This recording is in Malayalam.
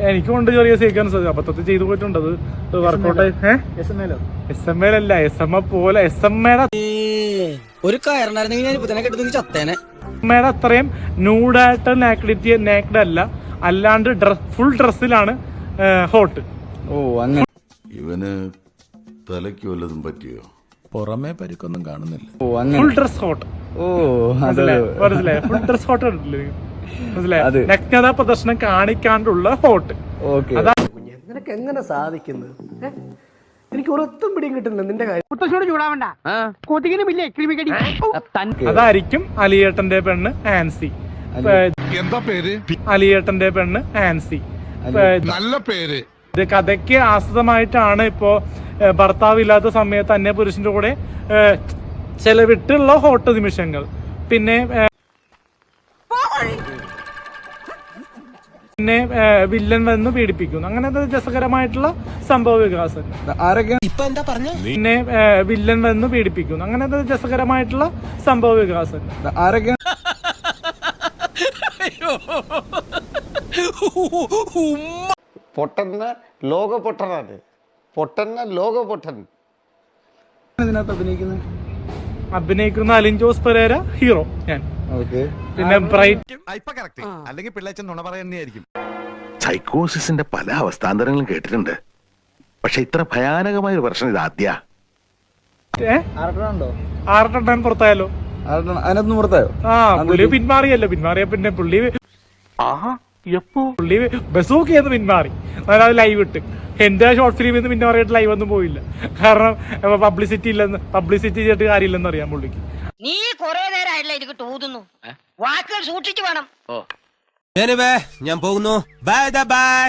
എനിക്കുണ്ട് ചെറിയ സീക്വൻസ് അബദ്ധത്തിൽ ചെയ്തു പോയിട്ടുണ്ട്. അത് വർക്കൗട്ട് SML അല്ല, SM പോലെ SMയുടെ അത്രയും ന്യൂഡായിട്ട് നേക്ഡ് അല്ല, അല്ലാണ്ട് ഫുൾ ഡ്രസ്സിലാണ് ഹോട്ട്. ഇവന് തലയ്ക്ക് വല്ലതും പറ്റിയോ? പുറമേ പരിക്കൊന്നും കാണുന്നില്ല. Full dress hot. മനസ്സിലായി? ഫുൾ ഡ്രസ് ഹോട്ട് കണ്ടിട്ടില്ലേ? മനസ്സിലായി? നഗ്നത പ്രദർശനം കാണിക്കാണ്ടുള്ള ഹോട്ട്. നിനക്ക് എങ്ങനെ സാധിക്കുന്നത്? എനിക്ക് ഒരൊത്തും പിടിയും കിട്ടുന്നില്ല നിന്റെ കാര്യം. അതായിരിക്കും അലിയേട്ടന്റെ പെണ്ണ് ആൻസി. എന്താ പേര്? അലിയേട്ടന്റെ പെണ്ണ് ആൻസി. നല്ല പേര്. ഇത് കഥയ്ക്ക് ആസ്പദമായിട്ടാണ് ഇപ്പോ ഭർത്താവ് ഇല്ലാത്ത സമയത്ത് അന്യ പുരുഷന്റെ കൂടെ ചെലവിട്ടുള്ള ഹോട്ട് നിമിഷങ്ങൾ. പിന്നെ വില്ലൻ വന്ന് പീഡിപ്പിക്കുന്നു. അങ്ങനത്തെ രസകരമായിട്ടുള്ള സംഭവ വികാസങ്ങൾ. പിന്നെ വില്ലൻ വന്ന് പീഡിപ്പിക്കുന്നു. അങ്ങനത്തെ രസകരമായിട്ടുള്ള സംഭവ വികാസങ്ങൾ. പൊട്ടന്ന ലോക പൊട്ടനാണ്. പൊട്ടന്ന ലോക പൊട്ടൻ. അഭിനയിക്കുന്ന അലിൻ ജോസ് പെരേര ഹീറോ, ഞാൻ. പിന്നെ ബ്രൈറ്റ്. അല്ലെങ്കിൽ പിള്ളേച്ചൻ നുണ പറയുന്നതായിരിക്കും. സൈക്കോസിന്റെ പല അവസ്ഥാന്തരങ്ങളും കേട്ടിട്ടുണ്ട്, പക്ഷെ ഇത്ര ഭയാനകമായ ഒരു പ്രശ്നം ഇത് ആദ്യ. ആറട്ടെണ്ണൻ പുറത്തായാലോ? പുള്ളി പിന്മാറിയ പിന്നെ പുള്ളി ബസൂക്കിന്ന് പിന്മാറി. അതായത് ലൈവ് ഇട്ട് എന്റെ ഷോർട്ട് ഫിലിമിൽ നിന്ന് പിന്മാറിയിട്ട് ലൈവ് ഒന്നും പോയില്ല. കാരണം പബ്ലിസിറ്റി ചെയ്തിട്ട് കാര്യമില്ലെന്ന് അറിയാം പുള്ളിക്ക്. നീ കൊറേ നേരമായില്ല എനിക്ക് തോന്നുന്നു. വാക്കുകൾ സൂക്ഷിച്ചു വേണം. ഞാൻ പോകുന്നു. Bye bye.